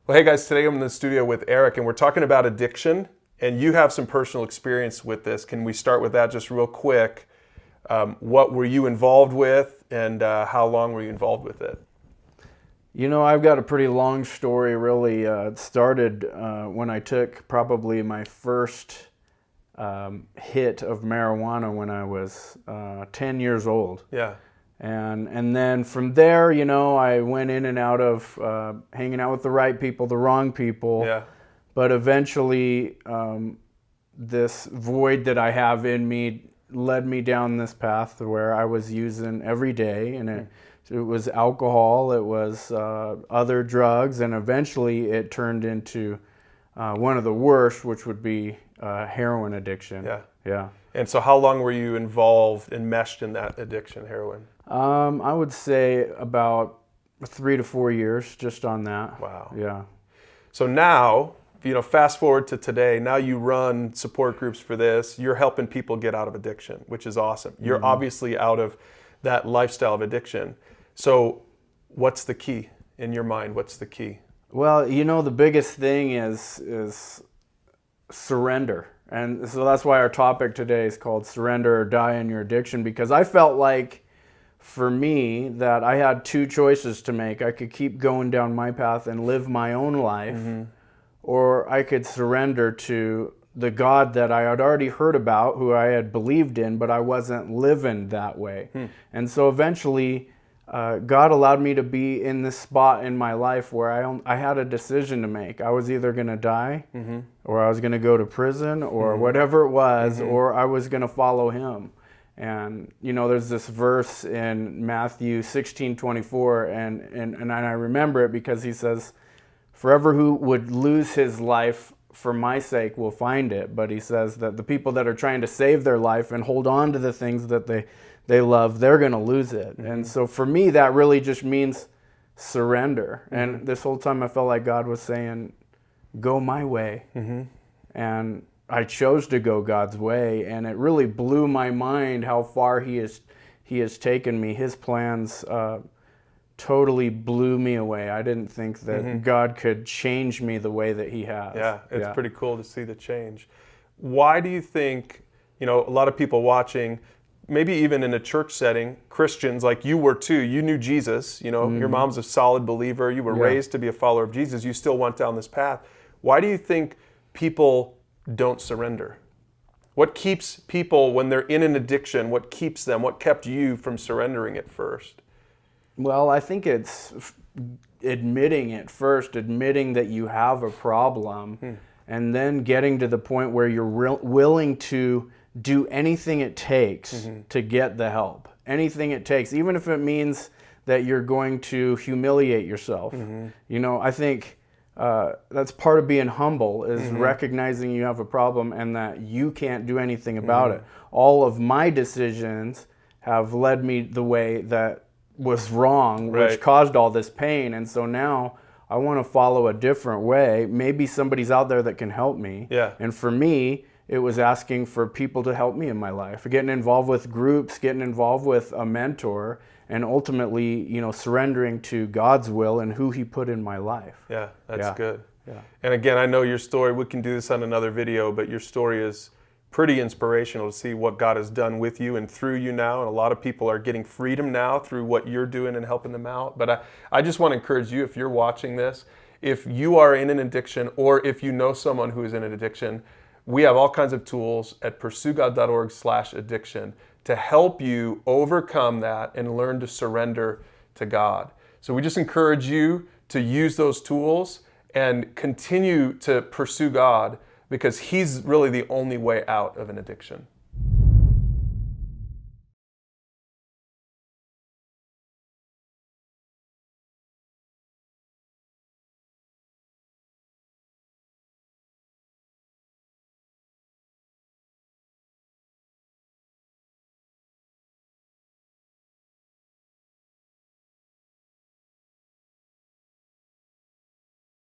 Well, hey guys, today I'm in the studio with Eric and we're talking about addiction, and you have some personal experience with this. Can we start with that just real quick? What were you involved with, and how long were you involved with it? You know, I've got a pretty long story, really. It started when I took probably my first hit of marijuana when I was 10 years old. Yeah. And then from there, you know, I went in and out of hanging out with the right people, the wrong people. Yeah. But eventually, this void that I have in me led me down this path where I was using every day, and it was alcohol, it was other drugs, and eventually it turned into one of the worst, which would be heroin addiction. Yeah. Yeah. And so how long were you involved, enmeshed in that addiction, heroin? I would say about 3 to 4 years just on that. Wow. Yeah. So now, fast forward to today, now you run support groups for this. You're helping people get out of addiction, which is awesome. You're obviously out of that lifestyle of addiction. So what's the key in your mind? What's the key? Well, you know, the biggest thing is surrender. And so that's why our topic today is called Surrender or Die in Your Addiction, because I felt like for me that I had two choices to make. I could keep going down my path and live my own life, or I could surrender to the God that I had already heard about, who I had believed in, but I wasn't living that way. And so eventually God allowed me to be in this spot in my life where I had a decision to make. I was either going to die, or I was going to go to prison, or whatever it was, or I was going to follow him. And, you know, there's this verse in Matthew 16:24, and I remember it because he says, "Forever who would lose his life for my sake will find it." But he says that the people that are trying to save their life and hold on to the things that they love, they're going to lose it. And so for me, that really just means surrender. And this whole time I felt like God was saying, go my way. And I chose to go God's way, and it really blew my mind how far He has taken me. His plans totally blew me away. I didn't think that God could change me the way that He has. Yeah, it's pretty cool to see the change. Why do you think, a lot of people watching, maybe even in a church setting, Christians like you were too, you knew Jesus, your mom's a solid believer, you were raised to be a follower of Jesus, you still went down this path. Why do you think people don't surrender? What keeps people when they're in an addiction? What keeps them? What kept you from surrendering at first? Well, I think it's admitting it first, admitting that you have a problem, and then getting to the point where you're willing to do anything it takes to get the help. Anything it takes, even if it means that you're going to humiliate yourself. I think that's part of being humble, is recognizing you have a problem and that you can't do anything about it. All of my decisions have led me the way that was wrong, which caused all this pain. And so now I want to follow a different way. Maybe somebody's out there that can help me. Yeah. And for me, it was asking for people to help me in my life, getting involved with groups, getting involved with a mentor, and ultimately, surrendering to God's will and who He put in my life. Yeah, that's good. Yeah. And again, I know your story, we can do this on another video, but your story is pretty inspirational to see what God has done with you and through you now. And a lot of people are getting freedom now through what you're doing and helping them out. But I just want to encourage you, if you're watching this, if you are in an addiction, or if you know someone who is in an addiction, we have all kinds of tools at PursueGOD.org/addiction to help you overcome that and learn to surrender to God. So we just encourage you to use those tools and continue to pursue God, because He's really the only way out of an addiction.